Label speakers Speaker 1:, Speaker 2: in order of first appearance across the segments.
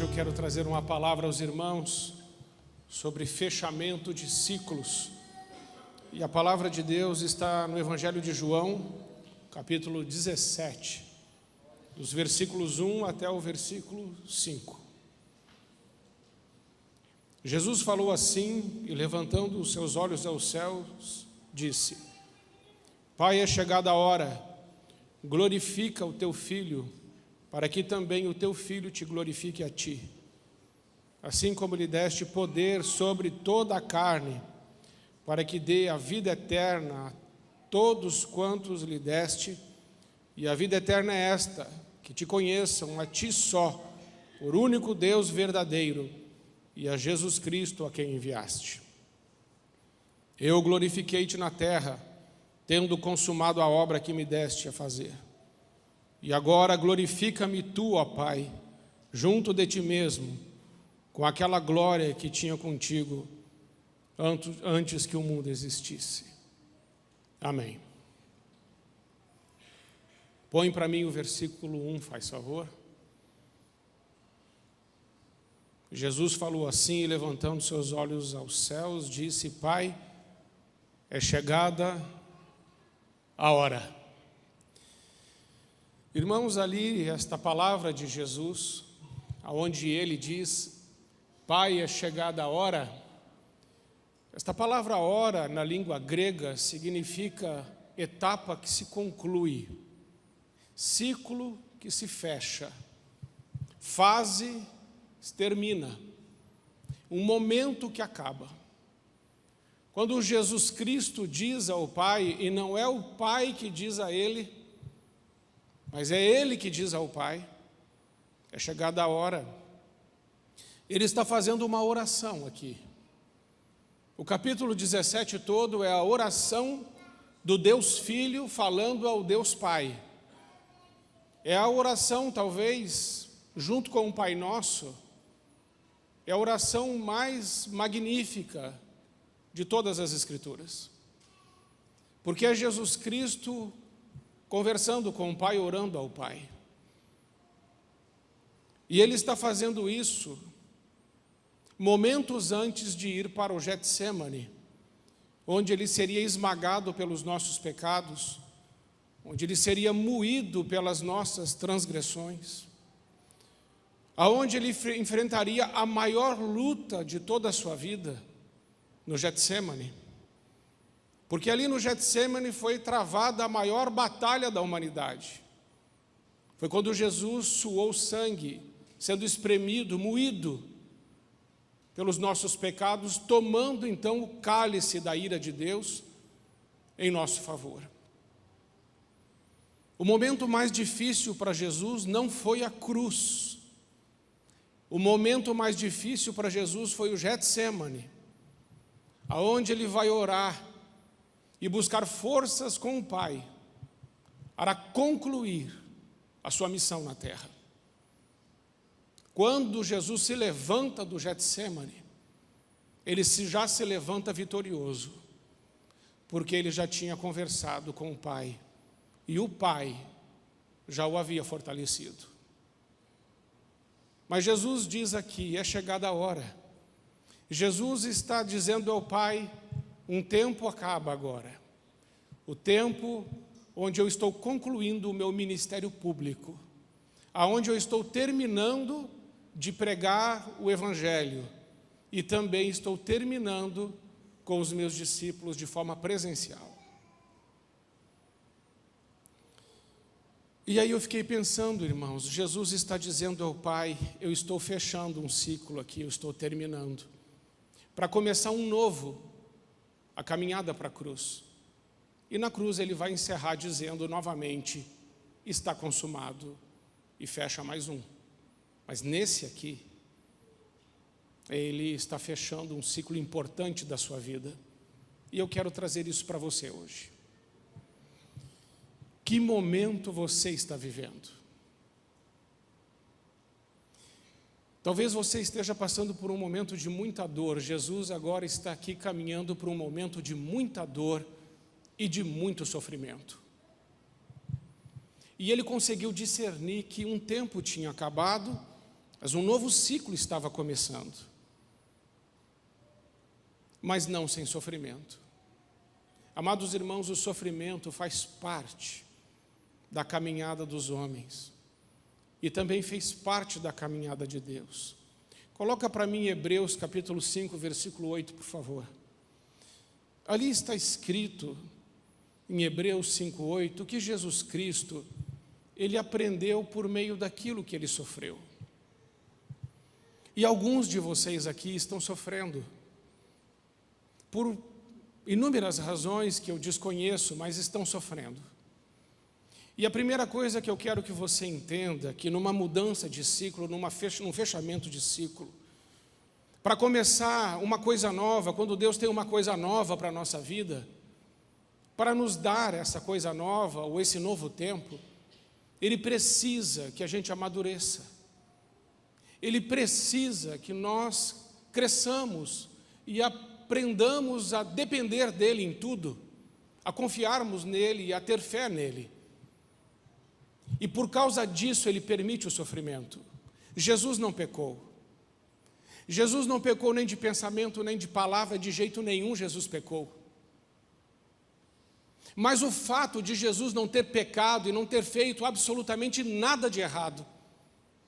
Speaker 1: Hoje eu quero trazer uma palavra aos irmãos sobre fechamento de ciclos. E a palavra de Deus está no Evangelho de João, capítulo 17, dos versículos 1 até o versículo 5. Jesus falou assim e, levantando os seus olhos aos céus, disse: Pai, é chegada a hora, glorifica o teu Filho, para que também o teu Filho te glorifique a ti. Assim como lhe deste poder sobre toda a carne, para que dê a vida eterna a todos quantos lhe deste, e a vida eterna é esta, que te conheçam a ti só, por único Deus verdadeiro, e a Jesus Cristo a quem enviaste. Eu glorifiquei-te na terra, tendo consumado a obra que me deste a fazer. E agora glorifica-me tu, ó Pai, junto de ti mesmo, com aquela glória que tinha contigo antes que o mundo existisse. Amém. Põe para mim o versículo 1, faz favor. Jesus falou assim e, levantando seus olhos aos céus, disse: Pai, é chegada a hora. Irmãos, ali esta palavra de Jesus, aonde ele diz: Pai, é chegada a hora. Esta palavra hora, na língua grega, significa etapa que se conclui, ciclo que se fecha, fase que termina, um momento que acaba. Quando Jesus Cristo diz ao Pai, e não é o Pai que diz a Ele, mas é Ele que diz ao Pai, é chegada a hora. Ele está fazendo uma oração aqui. O capítulo 17 todo é a oração do Deus Filho falando ao Deus Pai. É a oração, talvez, junto com o Pai Nosso, é a oração mais magnífica de todas as Escrituras. Porque é Jesus Cristo conversando com o Pai, orando ao Pai. E Ele está fazendo isso momentos antes de ir para o Getsêmani, onde Ele seria esmagado pelos nossos pecados, onde Ele seria moído pelas nossas transgressões, aonde Ele enfrentaria a maior luta de toda a sua vida, no Getsêmani. Porque ali no Getsêmani foi travada a maior batalha da humanidade. Foi quando Jesus suou sangue, sendo espremido, moído pelos nossos pecados, tomando então o cálice da ira de Deus em nosso favor. O momento mais difícil para Jesus não foi a cruz. O momento mais difícil para Jesus foi o Getsêmani, aonde Ele vai orar e buscar forças com o Pai para concluir a sua missão na terra. Quando Jesus se levanta do Getsêmani, Ele já se levanta vitorioso, porque Ele já tinha conversado com o Pai, e o Pai já o havia fortalecido. Mas Jesus diz aqui: é chegada a hora. Jesus está dizendo ao Pai: um tempo acaba agora, o tempo onde eu estou concluindo o meu ministério público, aonde eu estou terminando de pregar o Evangelho e também estou terminando com os meus discípulos de forma presencial. E aí eu fiquei pensando, irmãos, Jesus está dizendo ao Pai: eu estou fechando um ciclo aqui, eu estou terminando, para começar um novo, a caminhada para a cruz. E na cruz Ele vai encerrar dizendo novamente: está consumado, e fecha mais um. Mas nesse aqui, Ele está fechando um ciclo importante da sua vida. E eu quero trazer isso para você hoje. Que momento você está vivendo? Talvez você esteja passando por um momento de muita dor. Jesus agora está aqui caminhando por um momento de muita dor e de muito sofrimento. E Ele conseguiu discernir que um tempo tinha acabado Mas um novo ciclo estava começando. Mas não sem sofrimento. Amados irmãos, o sofrimento faz parte da caminhada dos homens. E também fez parte da caminhada de Deus. Coloca para mim Hebreus capítulo 5, versículo 8, por favor. Ali está escrito, em Hebreus 5:8, que Jesus Cristo, Ele aprendeu por meio daquilo que Ele sofreu. E alguns de vocês aqui estão sofrendo, por inúmeras razões que eu desconheço, mas estão sofrendo. E a primeira coisa que eu quero que você entenda, que numa mudança de ciclo, num fechamento de ciclo, para começar uma coisa nova, quando Deus tem uma coisa nova para a nossa vida, para nos dar essa coisa nova, ou esse novo tempo, Ele precisa que a gente amadureça. Ele precisa que nós cresçamos e aprendamos a depender dEle em tudo, a confiarmos nele e a ter fé nele. E por causa disso Ele permite o sofrimento. Jesus não pecou. Jesus não pecou nem de pensamento, nem de palavra, de jeito nenhum Jesus pecou. Mas o fato de Jesus não ter pecado e não ter feito absolutamente nada de errado,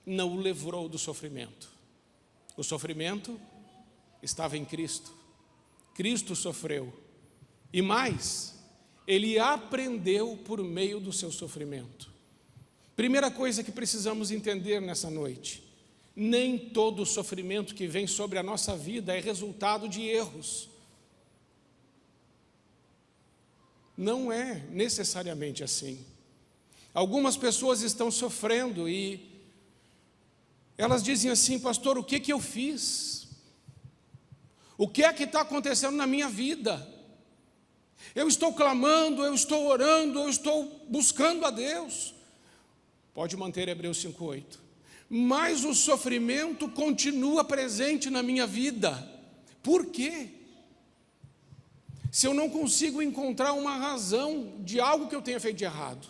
Speaker 1: não o livrou do sofrimento. O sofrimento estava em Cristo. Cristo sofreu. E mais, Ele aprendeu por meio do seu sofrimento. Primeira coisa que precisamos entender nessa noite: nem todo o sofrimento que vem sobre a nossa vida é resultado de erros. Não é necessariamente assim. Algumas pessoas estão sofrendo e elas dizem assim: pastor, o que eu fiz? O que é que está acontecendo na minha vida? Eu estou clamando, eu estou orando, eu estou buscando a Deus. Pode manter Hebreus 5:8. Mas o sofrimento continua presente na minha vida. Por quê? Se eu não consigo encontrar uma razão de algo que eu tenha feito de errado,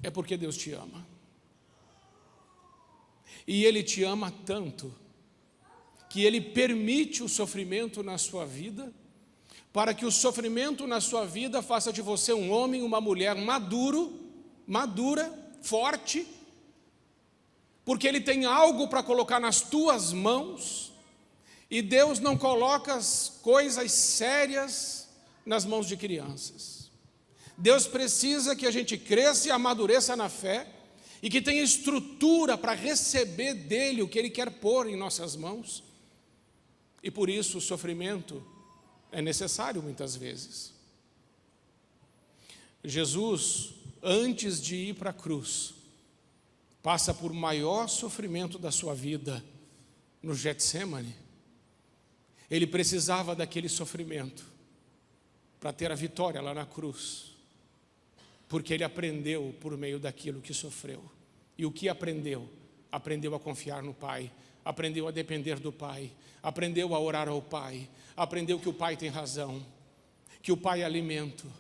Speaker 1: é porque Deus te ama. E Ele te ama tanto, que Ele permite o sofrimento na sua vida, para que o sofrimento na sua vida faça de você um homem, uma mulher madura, forte, porque Ele tem algo para colocar nas tuas mãos, e Deus não coloca as coisas sérias nas mãos de crianças. Deus precisa que a gente cresça e amadureça na fé, e que tenha estrutura para receber dEle o que Ele quer pôr em nossas mãos. E por isso o sofrimento é necessário muitas vezes. Jesus, antes de ir para a cruz, passa por maior sofrimento da sua vida no Getsêmani. Ele precisava daquele sofrimento para ter a vitória lá na cruz, porque Ele aprendeu por meio daquilo que sofreu. E o que aprendeu? Aprendeu a confiar no Pai, aprendeu a depender do Pai, aprendeu a orar ao Pai, aprendeu que o Pai tem razão, que o Pai é alimento,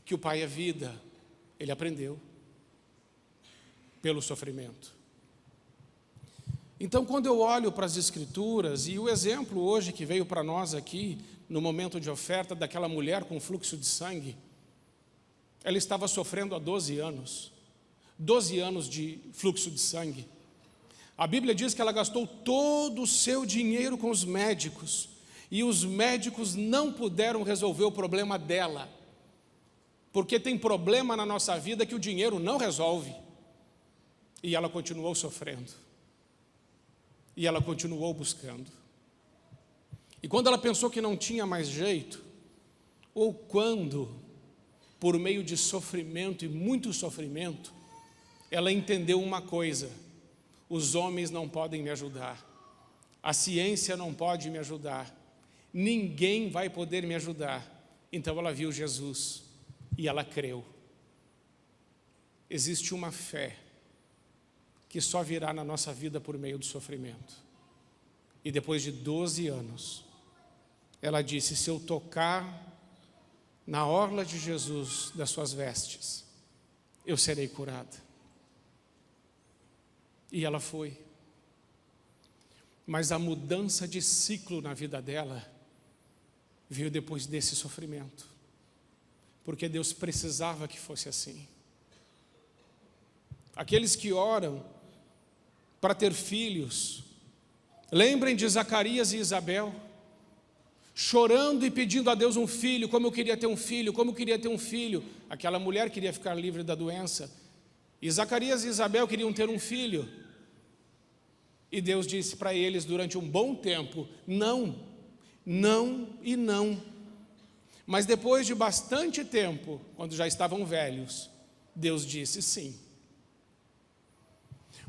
Speaker 1: que o Pai é vida. Ele aprendeu pelo sofrimento. Então, quando eu olho para as Escrituras, e o exemplo hoje que veio para nós aqui, no momento de oferta, daquela mulher com fluxo de sangue, ela estava sofrendo há 12 anos, 12 anos de fluxo de sangue. A Bíblia diz que ela gastou todo o seu dinheiro com os médicos, e os médicos não puderam resolver o problema dela, porque tem problema na nossa vida que o dinheiro não resolve. E ela continuou sofrendo, e ela continuou buscando. E quando ela pensou que não tinha mais jeito, ou quando, por meio de sofrimento e muito sofrimento, ela entendeu uma coisa: os homens não podem me ajudar, a ciência não pode me ajudar, ninguém vai poder me ajudar. Então ela viu Jesus e ela creu. Existe uma fé que só virá na nossa vida por meio do sofrimento. E depois de 12 anos, ela disse: se eu tocar na orla de Jesus, das suas vestes, eu serei curada. E ela foi. Mas a mudança de ciclo na vida dela veio depois desse sofrimento. Porque Deus precisava que fosse assim. Aqueles que oram para ter filhos, lembrem de Zacarias e Isabel, chorando e pedindo a Deus um filho, como eu queria ter um filho, como eu queria ter um filho. Aquela mulher queria ficar livre da doença. E Zacarias e Isabel queriam ter um filho. E Deus disse para eles durante um bom tempo, não, não e não. Mas depois de bastante tempo, quando já estavam velhos, Deus disse sim.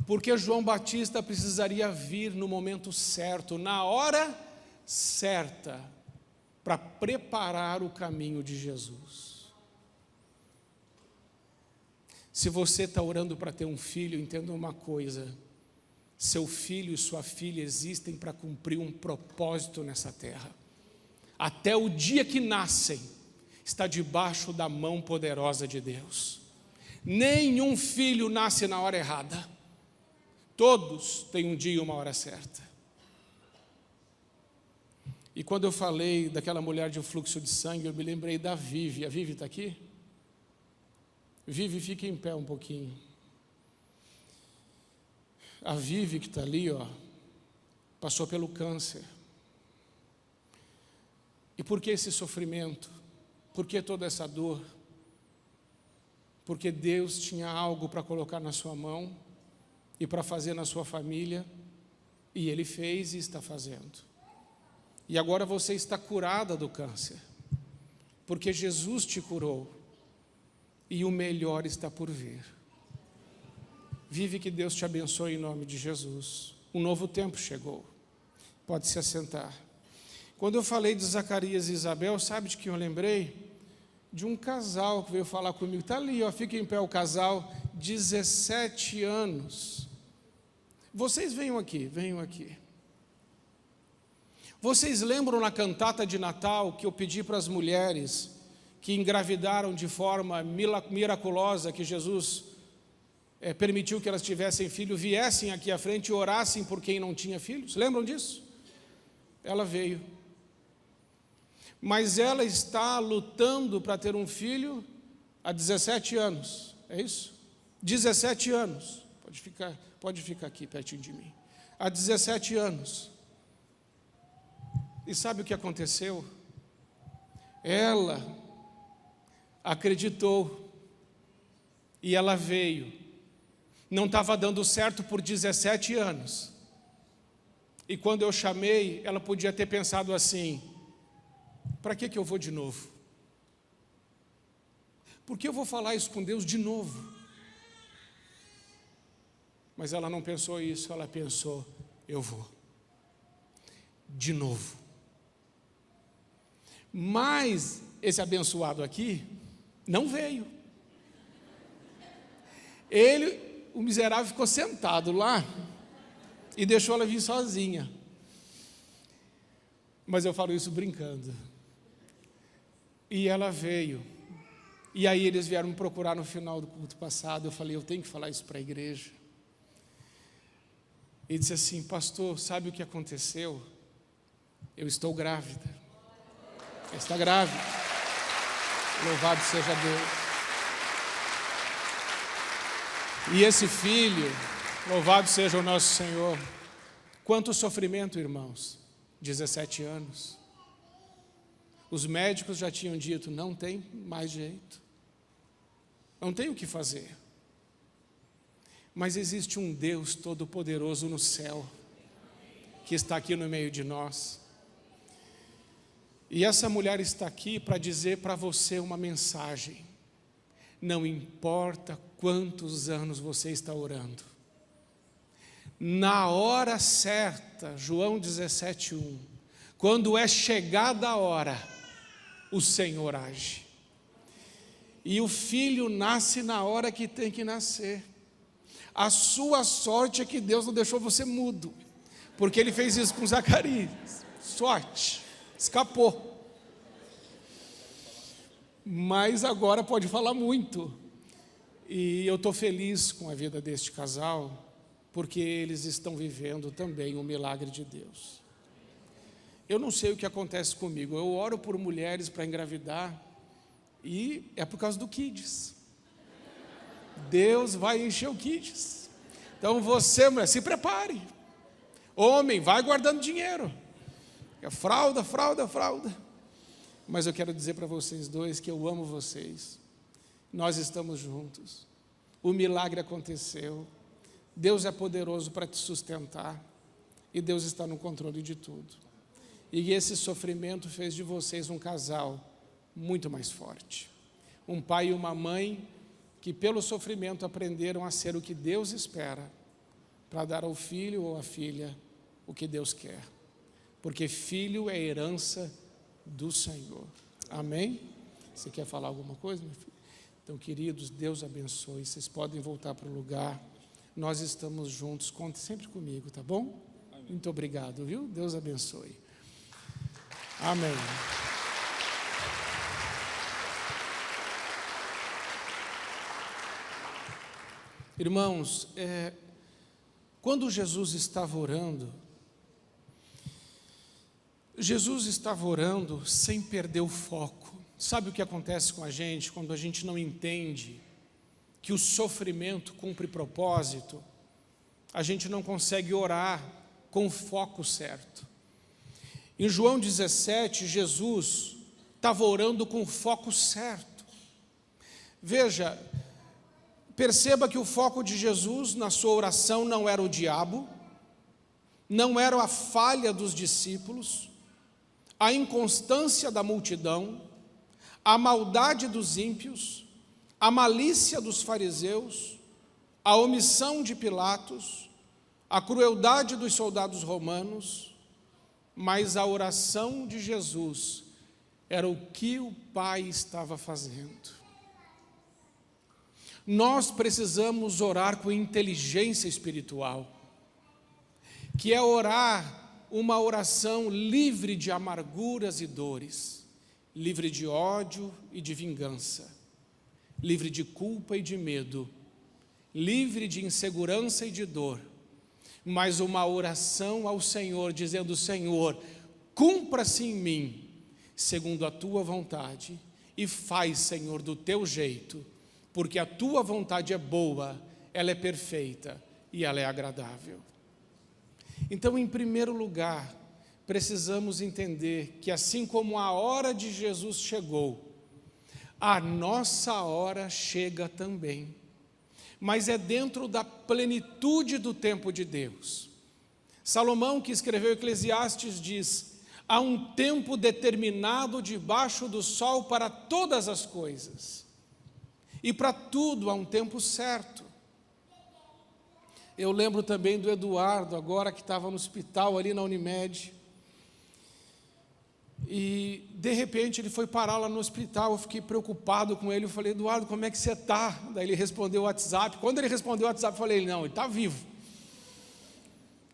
Speaker 1: Porque João Batista precisaria vir no momento certo, na hora certa, para preparar o caminho de Jesus. Se você está orando para ter um filho, entenda uma coisa: seu filho e sua filha existem para cumprir um propósito nessa terra. Até o dia que nascem, está debaixo da mão poderosa de Deus. Nenhum filho nasce na hora errada. Todos têm um dia e uma hora certa. E quando eu falei daquela mulher de fluxo de sangue, eu me lembrei da Vivi. A Vivi está aqui? Vivi, fica em pé um pouquinho. A Vivi que está ali, ó, passou pelo câncer. E por que esse sofrimento? Por que toda essa dor? Porque Deus tinha algo para colocar na sua mão e para fazer na sua família, e Ele fez e está fazendo. E agora você está curada do câncer, porque Jesus te curou, e o melhor está por vir. Vive, que Deus te abençoe em nome de Jesus. Um novo tempo chegou. Pode se assentar. Quando eu falei de Zacarias e Isabel, sabe de quem eu lembrei? De um casal que veio falar comigo. Está ali, ó, fica em pé o casal, 17 anos. Vocês venham aqui, venham aqui. Vocês lembram na cantata de Natal que eu pedi para as mulheres que engravidaram de forma miraculosa, que Jesus permitiu que elas tivessem filho, viessem aqui à frente e orassem por quem não tinha filhos? Lembram disso? Ela veio. Mas ela está lutando para ter um filho há 17 anos, é isso? 17 anos, pode ficar aqui pertinho de mim. Há 17 anos. E sabe o que aconteceu? Ela acreditou e ela veio. Não estava dando certo por 17 anos. E quando eu chamei, ela podia ter pensado assim: para que eu vou de novo? Por que eu vou falar isso com Deus de novo? Mas ela não pensou isso, ela pensou: eu vou. De novo. Mas esse abençoado aqui não veio. O miserável, ficou sentado lá e deixou ela vir sozinha. Mas eu falo isso brincando. E ela veio. E aí eles vieram me procurar no final do culto passado. Eu falei: eu tenho que falar isso para a igreja. E disse assim: pastor, sabe o que aconteceu? Eu estou grávida. Ela está grávida. Louvado seja Deus. E esse filho, louvado seja o nosso Senhor. Quanto sofrimento, irmãos. 17 anos. Os médicos já tinham dito: não tem mais jeito. Não tem o que fazer. Mas existe um Deus todo-poderoso no céu, que está aqui no meio de nós. E essa mulher está aqui para dizer para você uma mensagem. Não importa quantos anos você está orando. Na hora certa, João 17:1, quando é chegada a hora, o Senhor age. E o filho nasce na hora que tem que nascer. A sua sorte é que Deus não deixou você mudo, porque Ele fez isso com Zacarias. Sorte, escapou. Mas agora pode falar muito. E eu estou feliz com a vida deste casal, porque eles estão vivendo também o milagre de Deus. Eu não sei o que acontece comigo, eu oro por mulheres para engravidar, e é por causa do Kids. Deus vai encher o Kids. Então você, mulher, se prepare. Homem, vai guardando dinheiro. É fralda. Mas eu quero dizer para vocês dois que eu amo vocês. Nós estamos juntos. O milagre aconteceu. Deus é poderoso para te sustentar. E Deus está no controle de tudo. E esse sofrimento fez de vocês um casal muito mais forte. Um pai e uma mãe que pelo sofrimento aprenderam a ser o que Deus espera, para dar ao filho ou à filha o que Deus quer. Porque filho é herança do Senhor. Amém? Você quer falar alguma coisa, meu filho? Então, queridos, Deus abençoe. Vocês podem voltar para o lugar. Nós estamos juntos. Conte sempre comigo, tá bom? Amém. Muito obrigado, viu? Deus abençoe. Amém. Irmãos, quando Jesus estava orando sem perder o foco. Sabe o que acontece com a gente quando a gente não entende que o sofrimento cumpre propósito? A gente não consegue orar com o foco certo. Em João 17, Jesus estava orando com o foco certo. Veja, perceba que o foco de Jesus na sua oração não era o diabo, não era a falha dos discípulos, a inconstância da multidão, a maldade dos ímpios, a malícia dos fariseus, a omissão de Pilatos, a crueldade dos soldados romanos, mas a oração de Jesus era o que o Pai estava fazendo. Nós precisamos orar com inteligência espiritual, que é orar uma oração livre de amarguras e dores, livre de ódio e de vingança, livre de culpa e de medo, livre de insegurança e de dor, mas uma oração ao Senhor, dizendo: Senhor, cumpra-se em mim, segundo a Tua vontade, e faz, Senhor, do Teu jeito, porque a Tua vontade é boa, ela é perfeita e ela é agradável. Então, em primeiro lugar, precisamos entender que assim como a hora de Jesus chegou, a nossa hora chega também, mas é dentro da plenitude do tempo de Deus. Salomão, que escreveu Eclesiastes, diz: há um tempo determinado debaixo do sol para todas as coisas, e para tudo há um tempo certo. Eu lembro também do Eduardo, agora que estava no hospital ali na Unimed, e de repente ele foi parar lá no hospital. Eu fiquei preocupado com ele, eu falei: Eduardo, como é que você está? Daí ele respondeu o WhatsApp. Quando ele respondeu o WhatsApp, eu falei: não, ele está vivo.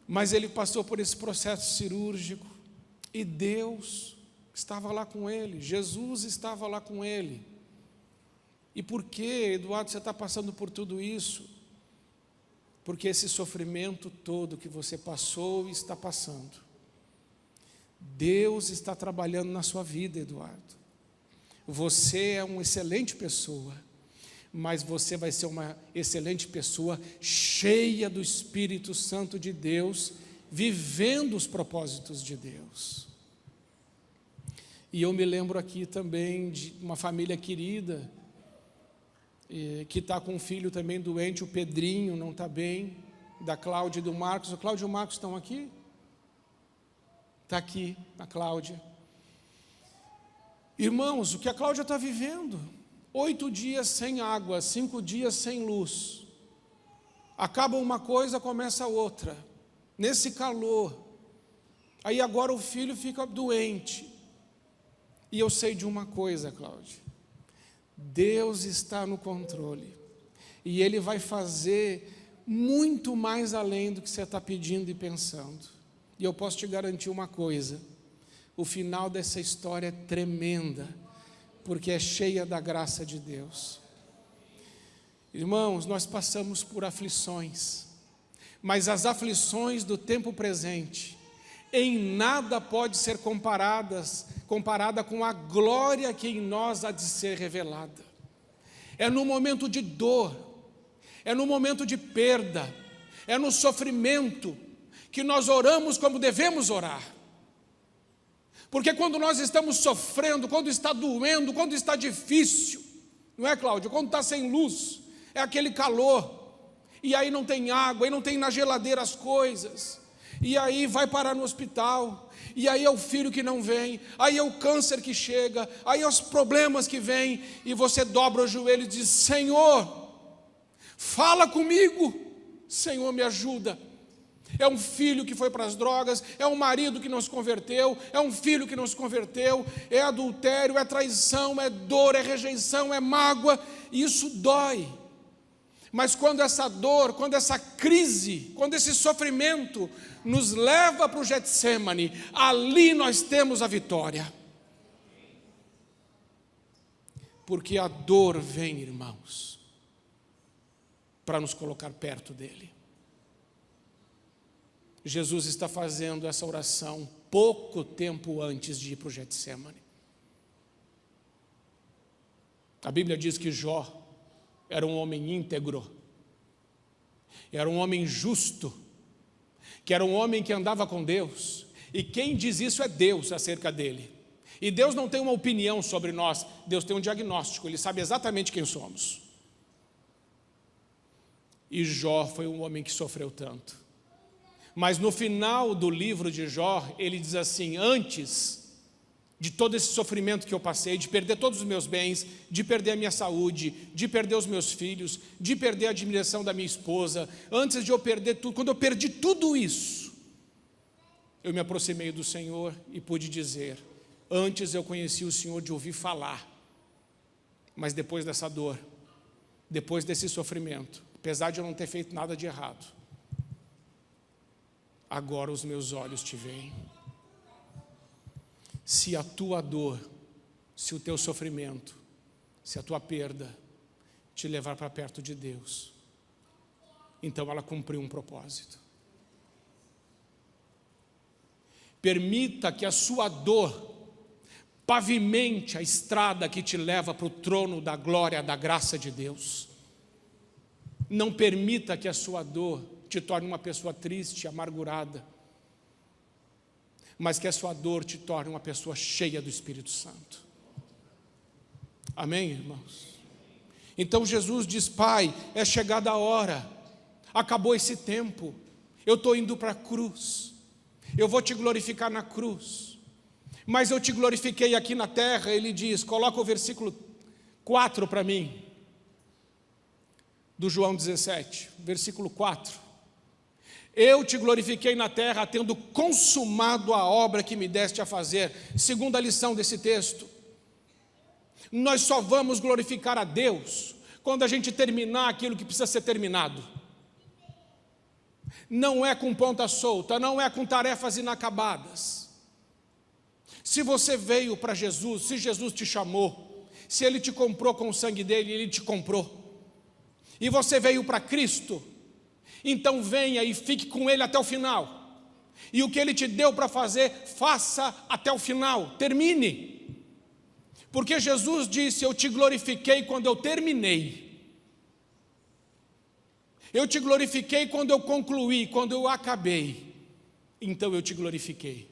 Speaker 1: Mas ele passou por esse processo cirúrgico, e Deus estava lá com ele, Jesus estava lá com ele. E por que, Eduardo, você está passando por tudo isso? Porque esse sofrimento todo que você passou e está passando, Deus está trabalhando na sua vida, Eduardo. Você é uma excelente pessoa, mas você vai ser uma excelente pessoa cheia do Espírito Santo de Deus, vivendo os propósitos de Deus. E eu me lembro aqui também de uma família querida, que está com um filho também doente, o Pedrinho não está bem, da Cláudia e do Marcos. O Cláudio e o Marcos estão aqui? Está aqui, a Cláudia. Irmãos, o que a Cláudia está vivendo? 8 dias sem água, 5 dias sem luz. Acaba uma coisa, começa outra. Nesse calor. Aí agora o filho fica doente. E eu sei de uma coisa, Cláudia: Deus está no controle, e Ele vai fazer muito mais além do que você está pedindo e pensando. E eu posso te garantir uma coisa: o final dessa história é tremenda, porque é cheia da graça de Deus. Irmãos, nós passamos por aflições, mas as aflições do tempo presente em nada pode ser comparada com a glória que em nós há de ser revelada. É no momento de dor, é no momento de perda, é no sofrimento que nós oramos como devemos orar. Porque quando nós estamos sofrendo, quando está doendo, quando está difícil, não é, Cláudio? Quando está sem luz, é aquele calor, e aí não tem água, e não tem na geladeira as coisas, e aí vai parar no hospital, e aí é o filho que não vem, aí é o câncer que chega, aí é os problemas que vêm, e você dobra o joelho e diz: Senhor, fala comigo, Senhor, me ajuda. É um filho que foi para as drogas, é um marido que não se converteu, é um filho que não se converteu, é adultério, é traição, é dor, é rejeição, é mágoa, e isso dói. Mas quando essa dor, quando essa crise, quando esse sofrimento nos leva para o Getsêmani, ali nós temos a vitória. Porque a dor vem, irmãos, para nos colocar perto dele. Jesus está fazendo essa oração pouco tempo antes de ir para o Getsêmani. A Bíblia diz que Jó era um homem íntegro, era um homem justo, que era um homem que andava com Deus, e quem diz isso é Deus acerca dele. E Deus não tem uma opinião sobre nós, Deus tem um diagnóstico, Ele sabe exatamente quem somos. E Jó foi um homem que sofreu tanto. Mas no final do livro de Jó, ele diz assim: antes de todo esse sofrimento que eu passei, de perder todos os meus bens, de perder a minha saúde, de perder os meus filhos, de perder a admiração da minha esposa, antes de eu perder tudo, quando eu perdi tudo isso, eu me aproximei do Senhor e pude dizer: antes eu conheci o Senhor de ouvir falar, mas depois dessa dor, depois desse sofrimento, apesar de eu não ter feito nada de errado, agora os meus olhos te veem. Se a tua dor, se o teu sofrimento, se a tua perda te levar para perto de Deus, então ela cumpriu um propósito. Permita que a sua dor pavimente a estrada que te leva para o trono da glória, da graça de Deus. Não permita que a sua dor te torne uma pessoa triste, amargurada, mas que a sua dor te torne uma pessoa cheia do Espírito Santo. Amém, irmãos? Então Jesus diz: Pai, é chegada a hora, acabou esse tempo, eu estou indo para a cruz, eu vou te glorificar na cruz, mas eu te glorifiquei aqui na terra. Ele diz, coloca o versículo 4 para mim, do João 17, versículo 4. Eu te glorifiquei na terra, tendo consumado a obra que me deste a fazer. Segunda lição desse texto: nós só vamos glorificar a Deus quando a gente terminar aquilo que precisa ser terminado. Não é com ponta solta, não é com tarefas inacabadas. Se você veio para Jesus, se Jesus te chamou, se Ele te comprou com o sangue dele, Ele te comprou, e você veio para Cristo, então venha e fique com Ele até o final, e o que Ele te deu para fazer, faça até o final, termine, porque Jesus disse: eu te glorifiquei quando eu terminei, eu te glorifiquei quando eu concluí, quando eu acabei, então eu te glorifiquei.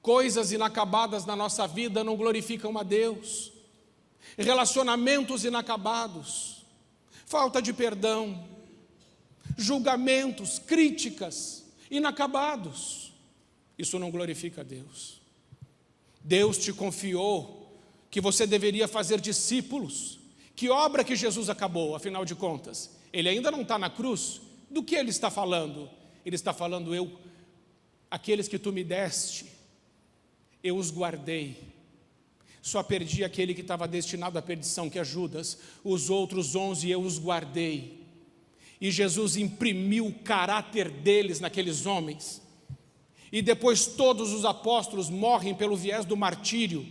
Speaker 1: Coisas inacabadas na nossa vida não glorificam a Deus, relacionamentos inacabados, falta de perdão, julgamentos, críticas inacabados, isso não glorifica a Deus. Deus te confiou que você deveria fazer discípulos. Que obra que Jesus acabou, afinal de contas? Ele ainda não está na cruz. Do que Ele está falando? Ele está falando: aqueles que tu me deste, eu os guardei. Só perdi aquele que estava destinado à perdição, que é Judas. Os outros 11 eu os guardei. E Jesus imprimiu o caráter deles naqueles homens. E depois todos os apóstolos morrem pelo viés do martírio,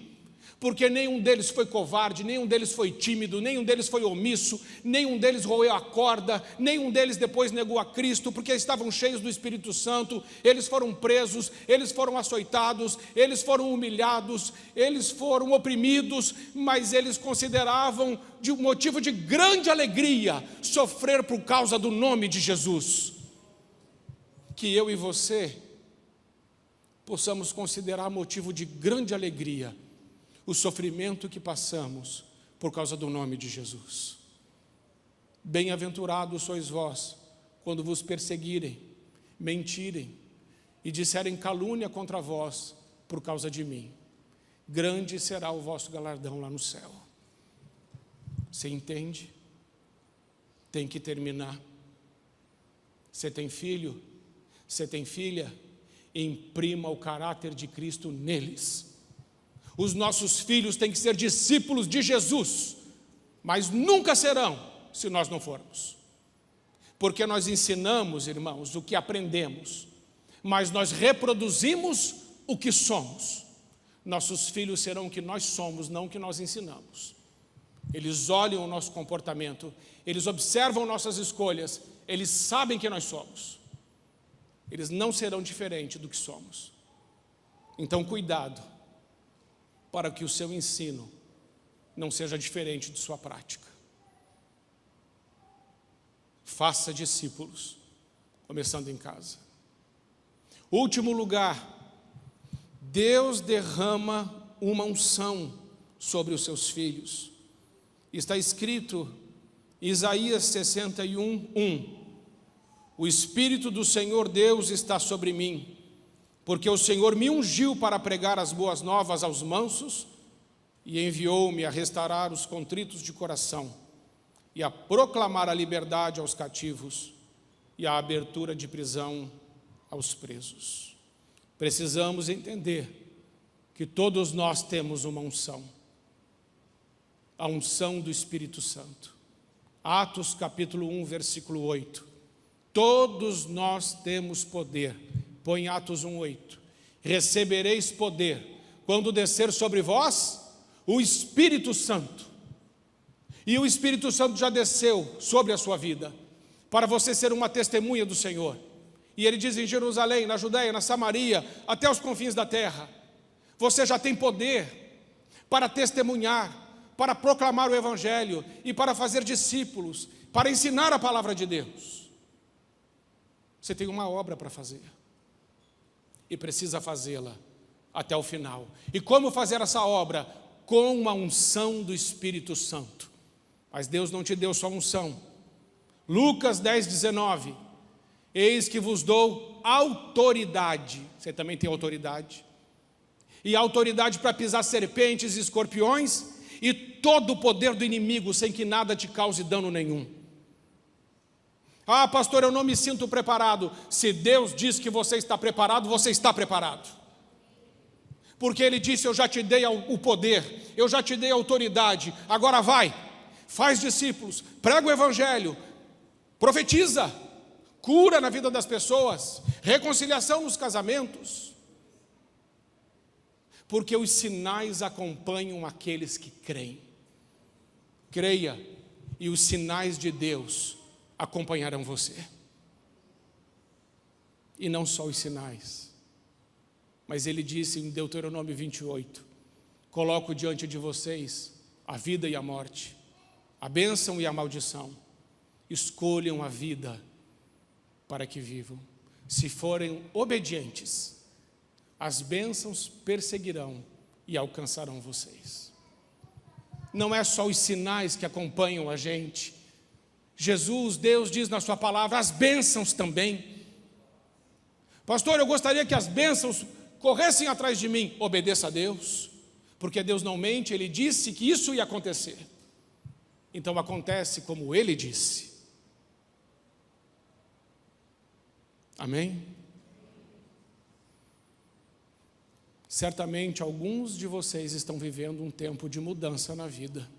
Speaker 1: porque nenhum deles foi covarde, nenhum deles foi tímido, nenhum deles foi omisso, nenhum deles roeu a corda, nenhum deles depois negou a Cristo, porque estavam cheios do Espírito Santo. Eles foram presos, eles foram açoitados, eles foram humilhados, eles foram oprimidos, mas eles consideravam de um motivo de grande alegria sofrer por causa do nome de Jesus. Que eu e você possamos considerar motivo de grande alegria o sofrimento que passamos por causa do nome de Jesus. Bem-aventurados sois vós, quando vos perseguirem, mentirem e disserem calúnia contra vós por causa de mim. Grande será o vosso galardão lá no céu. Você entende? Tem que terminar. Você tem filho? Você tem filha? Imprima o caráter de Cristo neles. Os nossos filhos têm que ser discípulos de Jesus, mas nunca serão se nós não formos. Porque nós ensinamos, irmãos, o que aprendemos, mas nós reproduzimos o que somos. Nossos filhos serão o que nós somos, não o que nós ensinamos. Eles olham o nosso comportamento, eles observam nossas escolhas, eles sabem quem nós somos. Eles não serão diferentes do que somos. Então, cuidado, para que o seu ensino não seja diferente de sua prática. Faça discípulos, começando em casa. Último lugar, Deus derrama uma unção sobre os seus filhos. Está escrito em Isaías 61:1. O Espírito do Senhor Deus está sobre mim, porque o Senhor me ungiu para pregar as boas novas aos mansos e enviou-me a restaurar os contritos de coração e a proclamar a liberdade aos cativos e a abertura de prisão aos presos. Precisamos entender que todos nós temos uma unção, a unção do Espírito Santo. Atos capítulo 1, versículo 8. Todos nós temos poder. Põe Atos 1:8. Recebereis poder quando descer sobre vós o Espírito Santo. E o Espírito Santo já desceu sobre a sua vida, para você ser uma testemunha do Senhor. E ele diz em Jerusalém, na Judéia, na Samaria, até os confins da terra. Você já tem poder para testemunhar, para proclamar o Evangelho e para fazer discípulos, para ensinar a palavra de Deus. Você tem uma obra para fazer. E precisa fazê-la até o final. E como fazer essa obra? Com uma unção do Espírito Santo. Mas Deus não te deu só unção. Lucas 10:19. Eis que vos dou autoridade. Você também tem autoridade. E autoridade para pisar serpentes e escorpiões e todo o poder do inimigo, sem que nada te cause dano nenhum. Ah, pastor, eu não me sinto preparado. Se Deus diz que você está preparado, você está preparado. Porque Ele disse, eu já te dei o poder, eu já te dei a autoridade, agora vai, faz discípulos, prega o Evangelho, profetiza, cura na vida das pessoas, reconciliação nos casamentos. Porque os sinais acompanham aqueles que creem. Creia, e os sinais de Deus acompanharão você. E não só os sinais, mas ele disse em Deuteronômio 28, coloco diante de vocês a vida e a morte, a bênção e a maldição. Escolham a vida para que vivam. Se forem obedientes, as bênçãos perseguirão e alcançarão vocês. Não é só os sinais que acompanham a gente. Jesus, Deus diz na sua palavra, as bênçãos também. Pastor, eu gostaria que as bênçãos corressem atrás de mim. Obedeça a Deus, porque Deus não mente, Ele disse que isso ia acontecer. Então acontece como Ele disse. Amém? Certamente alguns de vocês estão vivendo um tempo de mudança na vida.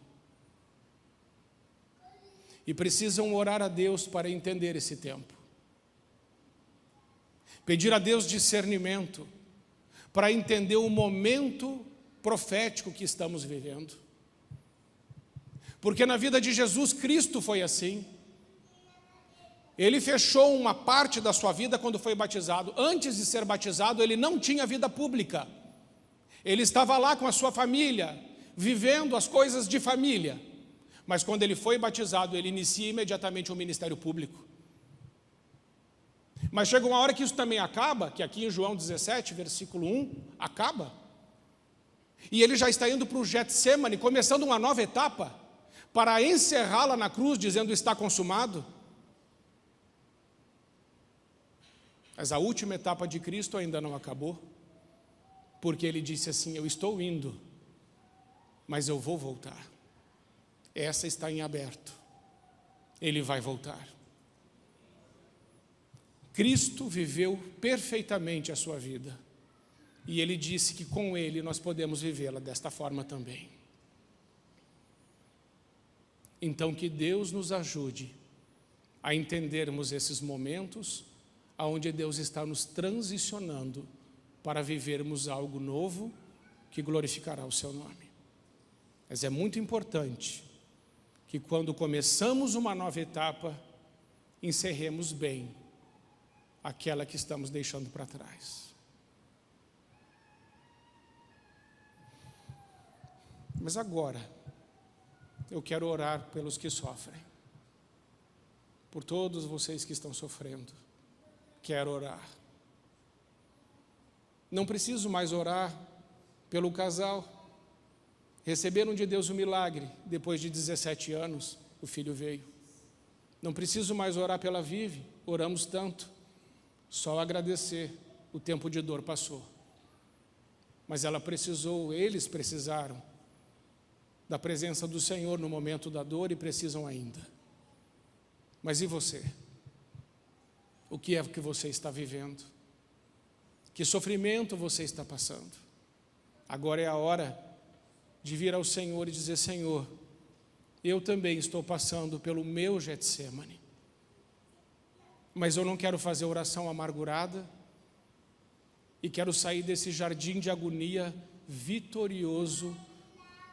Speaker 1: E precisam orar a Deus para entender esse tempo. Pedir a Deus discernimento para entender o momento profético que estamos vivendo. Porque na vida de Jesus Cristo foi assim. Ele fechou uma parte da sua vida quando foi batizado. Antes de ser batizado, ele não tinha vida pública. Ele estava lá com a sua família, vivendo as coisas de família. Mas quando ele foi batizado, ele inicia imediatamente um ministério público. Mas chega uma hora que isso também acaba, que aqui em João 17, versículo 1, acaba. E ele já está indo para o Getsemane, começando uma nova etapa, para encerrá-la na cruz, dizendo: está consumado. Mas a última etapa de Cristo ainda não acabou, porque ele disse assim: eu estou indo, mas eu vou voltar. Essa está em aberto. Ele vai voltar. Cristo viveu perfeitamente a sua vida. E ele disse que com ele nós podemos vivê-la desta forma também. Então que Deus nos ajude a entendermos esses momentos onde Deus está nos transicionando para vivermos algo novo que glorificará o seu nome. Mas é muito importante que quando começamos uma nova etapa, encerremos bem aquela que estamos deixando para trás. Mas agora, eu quero orar pelos que sofrem, por todos vocês que estão sofrendo. Quero orar. Não preciso mais orar pelo casal. Receberam de Deus o milagre. Depois de 17 anos, o filho veio. Não preciso mais orar pela Vive. Oramos tanto. Só agradecer. O tempo de dor passou. Mas ela precisou, eles precisaram da presença do Senhor no momento da dor e precisam ainda. Mas e você? O que é que você está vivendo? Que sofrimento você está passando? Agora é a hora de vir ao Senhor e dizer: Senhor, eu também estou passando pelo meu Getsemane, mas eu não quero fazer oração amargurada e quero sair desse jardim de agonia vitorioso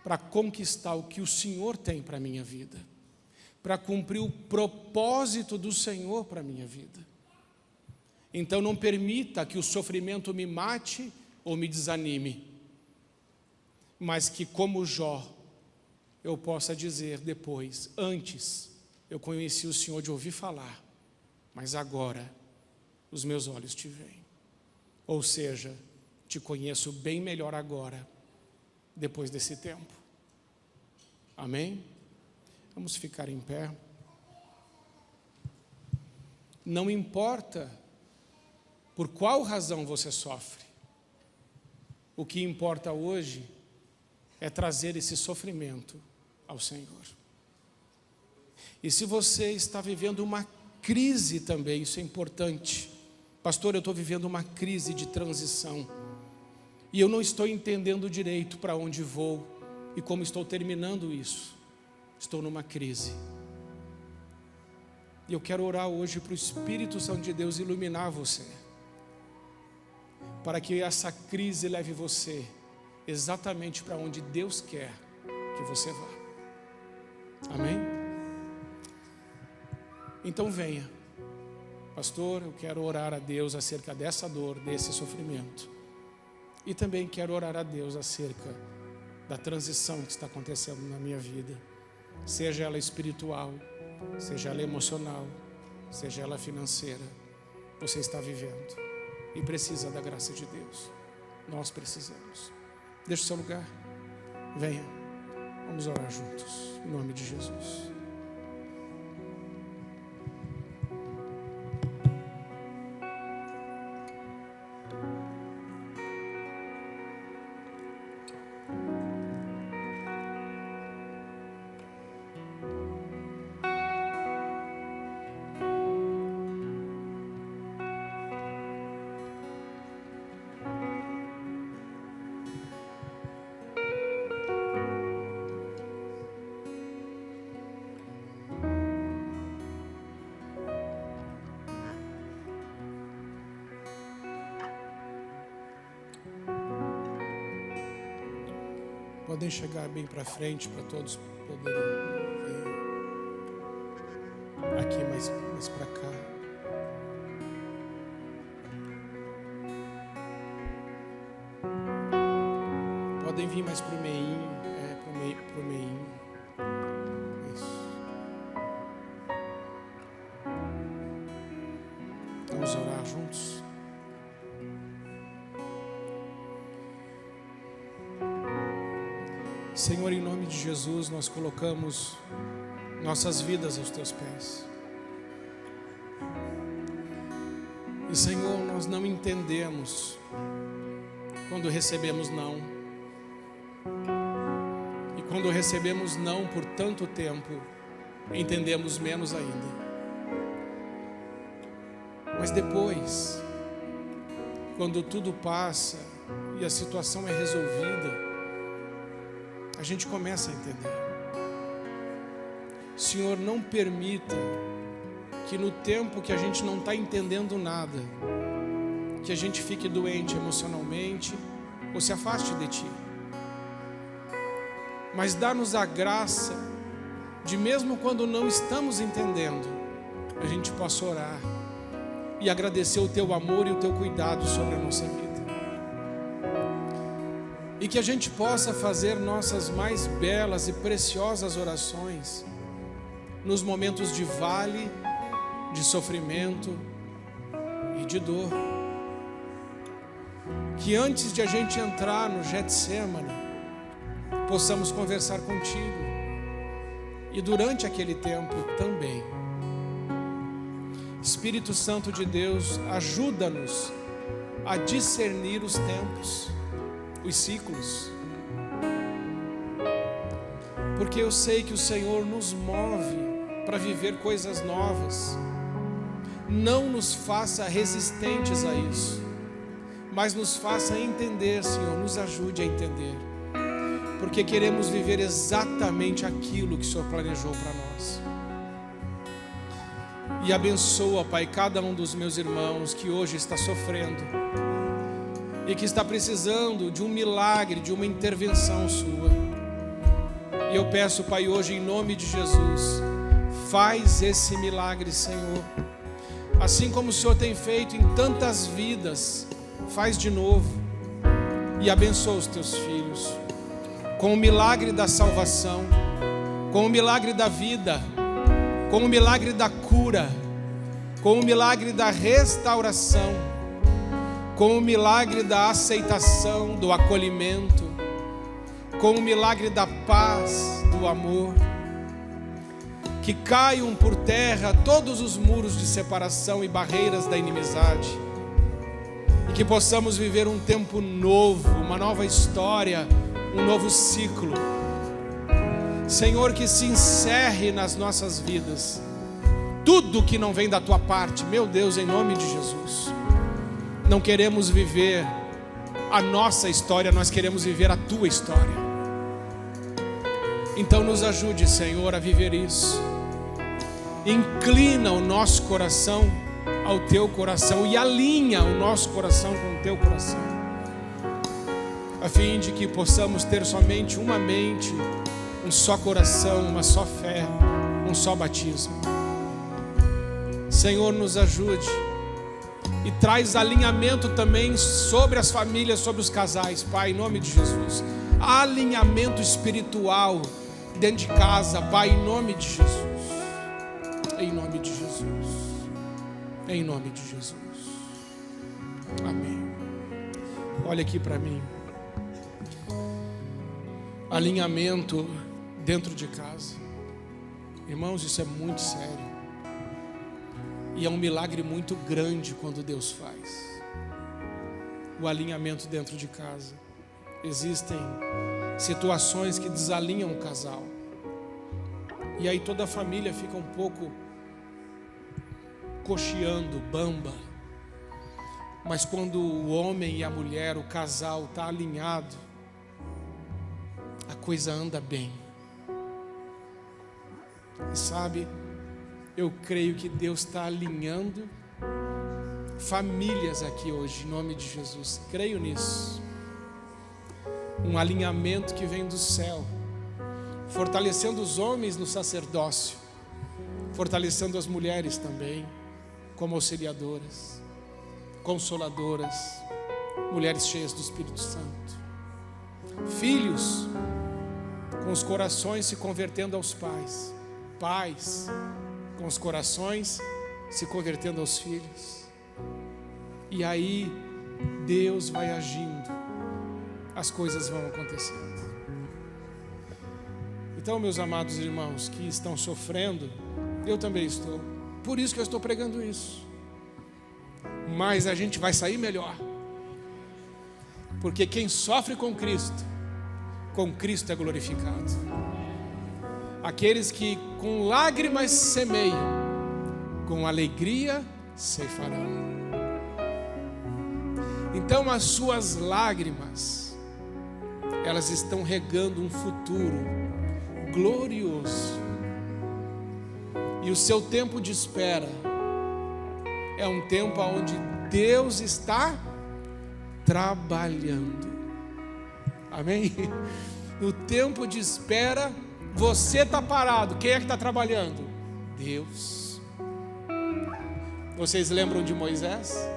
Speaker 1: para conquistar o que o Senhor tem para a minha vida, para cumprir o propósito do Senhor para a minha vida. Então não permita que o sofrimento me mate ou me desanime, mas que, como Jó, eu possa dizer depois: antes eu conheci o Senhor de ouvir falar, mas agora os meus olhos te veem. Ou seja, te conheço bem melhor agora, depois desse tempo. Amém? Vamos ficar em pé. Não importa por qual razão você sofre, o que importa hoje é trazer esse sofrimento ao Senhor. E se você está vivendo uma crise também, isso é importante. Pastor, eu estou vivendo uma crise de transição e eu não estou entendendo direito para onde vou e como estou terminando isso. Estou numa crise. E eu quero orar hoje para o Espírito Santo de Deus iluminar você, para que essa crise leve você exatamente para onde Deus quer que você vá. Amém? Então venha. Pastor, eu quero orar a Deus acerca dessa dor, desse sofrimento. E também quero orar a Deus acerca da transição que está acontecendo na minha vida. Seja ela espiritual, seja ela emocional, seja ela financeira. Você está vivendo e precisa da graça de Deus. Nós precisamos. Deixe o seu lugar. Venha. Vamos orar juntos. Em nome de Jesus. Podem chegar bem para frente para todos poderem ver. Aqui mais para cá. Podem vir mais para o meinho. Pro meinho. Isso. Vamos orar juntos. Senhor, em nome de Jesus, nós colocamos nossas vidas aos teus pés. E, Senhor, nós não entendemos quando recebemos não. E quando recebemos não por tanto tempo, entendemos menos ainda. Mas depois, quando tudo passa e a situação é resolvida, a gente começa a entender. Senhor, não permita que no tempo que a gente não está entendendo nada, que a gente fique doente emocionalmente ou se afaste de Ti. Mas dá-nos a graça de, mesmo quando não estamos entendendo, a gente possa orar e agradecer o Teu amor e o Teu cuidado sobre a nossa vida. E que a gente possa fazer nossas mais belas e preciosas orações nos momentos de vale, de sofrimento e de dor. Que antes de a gente entrar no Getsêmani, possamos conversar contigo. E durante aquele tempo também. Espírito Santo de Deus, ajuda-nos a discernir os tempos, os ciclos, porque eu sei que o Senhor nos move para viver coisas novas. Não nos faça resistentes a isso, mas nos faça entender, Senhor, nos ajude a entender, porque queremos viver exatamente aquilo que o Senhor planejou para nós. E abençoa, Pai, cada um dos meus irmãos que hoje está sofrendo e que está precisando de um milagre, de uma intervenção sua. E eu peço, Pai, hoje em nome de Jesus, faz esse milagre, Senhor. Assim como o Senhor tem feito em tantas vidas, faz de novo e abençoa os teus filhos com o milagre da salvação, com o milagre da vida, com o milagre da cura, com o milagre da restauração, com o milagre da aceitação, do acolhimento, com o milagre da paz, do amor. Que caiam por terra todos os muros de separação e barreiras da inimizade, e que possamos viver um tempo novo, uma nova história, um novo ciclo. Senhor, que se encerre nas nossas vidas tudo que não vem da Tua parte, meu Deus, em nome de Jesus. Não queremos viver a nossa história, nós queremos viver a Tua história. Então nos ajude, Senhor, a viver isso. Inclina o nosso coração ao Teu coração e alinha o nosso coração com o Teu coração, a fim de que possamos ter somente uma mente, um só coração, uma só fé, um só batismo. Senhor, nos ajude e traz alinhamento também sobre as famílias, sobre os casais, Pai, em nome de Jesus. Alinhamento espiritual dentro de casa, Pai, em nome de Jesus. Em nome de Jesus. Em nome de Jesus. Amém. Olha aqui para mim. Alinhamento dentro de casa. Irmãos, isso é muito sério. E é um milagre muito grande quando Deus faz o alinhamento dentro de casa. Existem situações que desalinham o casal, e aí toda a família fica um pouco cocheando, bamba. Mas quando o homem e a mulher, o casal está alinhado, a coisa anda bem. E sabe, eu creio que Deus está alinhando famílias aqui hoje, em nome de Jesus. Creio nisso. um alinhamento que vem do céu, fortalecendo os homens no sacerdócio, fortalecendo as mulheres também, como auxiliadoras, consoladoras, mulheres cheias do Espírito Santo. Filhos com os corações se convertendo aos pais, pais com os corações se convertendo aos filhos. E aí Deus vai agindo, as coisas vão acontecendo. Então, meus amados irmãos que estão sofrendo, eu também estou, por isso que eu estou pregando isso. Mas a gente vai sair melhor, porque quem sofre com Cristo é glorificado. Aqueles que com lágrimas semeiam, com alegria ceifarão. Então as suas lágrimas, elas estão regando um futuro glorioso. E o seu tempo de espera é um tempo onde Deus está trabalhando. Amém? No tempo de espera, você está parado. Quem é que está trabalhando? Deus. Vocês lembram de Moisés?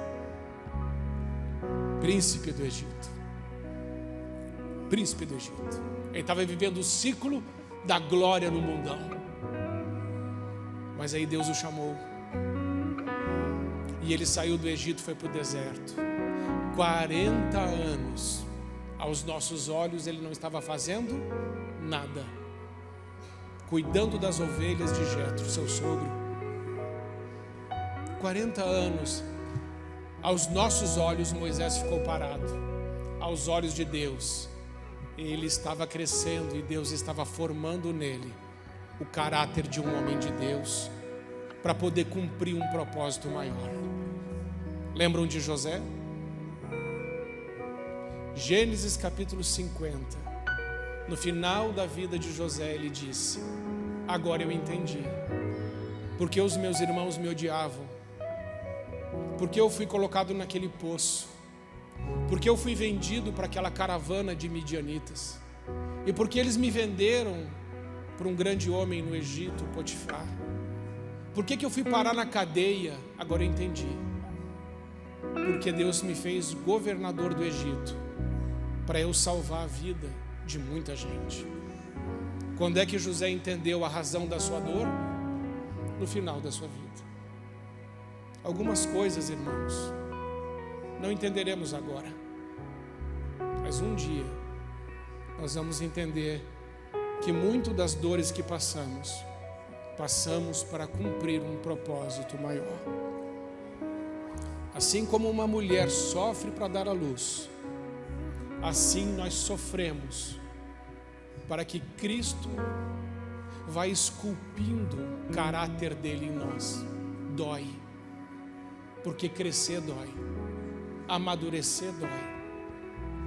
Speaker 1: Príncipe do Egito. Príncipe do Egito. Ele estava vivendo o ciclo da glória no mundão. Mas aí Deus o chamou. E ele saiu do Egito e foi para o deserto. 40 anos. Aos nossos olhos ele não estava fazendo nada. Cuidando das ovelhas de Jetro, seu sogro. 40 anos. Aos nossos olhos Moisés ficou parado. Aos olhos de Deus, ele estava crescendo e Deus estava formando nele o caráter de um homem de Deus, para poder cumprir um propósito maior. Lembram de José? Gênesis capítulo 50. No final da vida de José ele disse: agora eu entendi porque os meus irmãos me odiavam, porque eu fui colocado naquele poço, porque eu fui vendido para aquela caravana de midianitas, e porque eles me venderam para um grande homem no Egito, Potifar. Por que eu fui parar na cadeia? Agora eu entendi. Porque Deus me fez governador do Egito, para eu salvar a vida de muita gente. Quando é que José entendeu a razão da sua dor? No final da sua vida. Algumas coisas, irmãos, não entenderemos agora, mas um dia nós vamos entender que muito das dores que passamos para cumprir um propósito maior. Assim como uma mulher sofre para dar à luz, assim nós sofremos para que Cristo vá esculpindo o caráter dele em nós. Dói, porque crescer dói, amadurecer dói,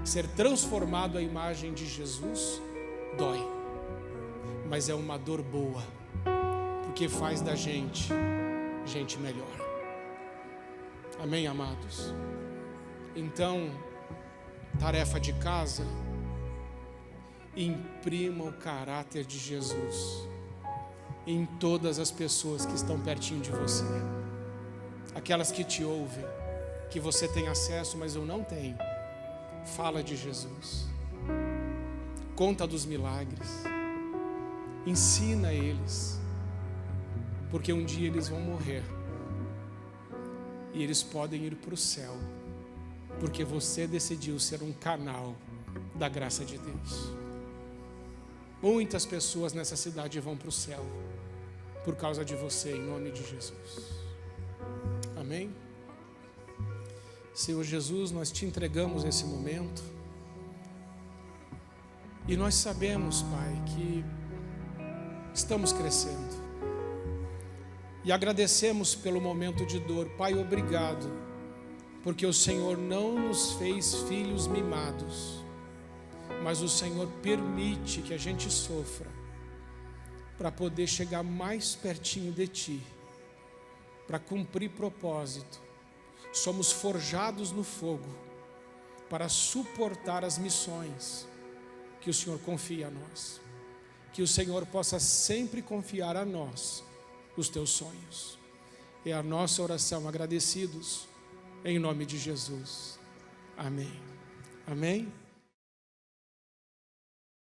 Speaker 1: ser transformado à imagem de Jesus dói, mas é uma dor boa, porque faz da gente melhor. Amém, amados? Então, tarefa de casa: imprima o caráter de Jesus em todas as pessoas que estão pertinho de você, aquelas que te ouvem, que você tem acesso, mas eu não tenho. Fala de Jesus, conta dos milagres, ensina eles, porque um dia eles vão morrer e eles podem ir para o céu, porque você decidiu ser um canal da graça de Deus. Muitas pessoas nessa cidade vão para o céu por causa de você, em nome de Jesus. Amém? Senhor Jesus, nós te entregamos esse momento e nós sabemos, Pai, que estamos crescendo e agradecemos pelo momento de dor. Pai, obrigado, porque o Senhor não nos fez filhos mimados, mas o Senhor permite que a gente sofra para poder chegar mais pertinho de Ti, para cumprir propósito. Somos forjados no fogo para suportar as missões, que o Senhor confie a nós. Que o Senhor possa sempre confiar a nós os teus sonhos. É a nossa oração, agradecidos, em nome de Jesus. Amém. Amém.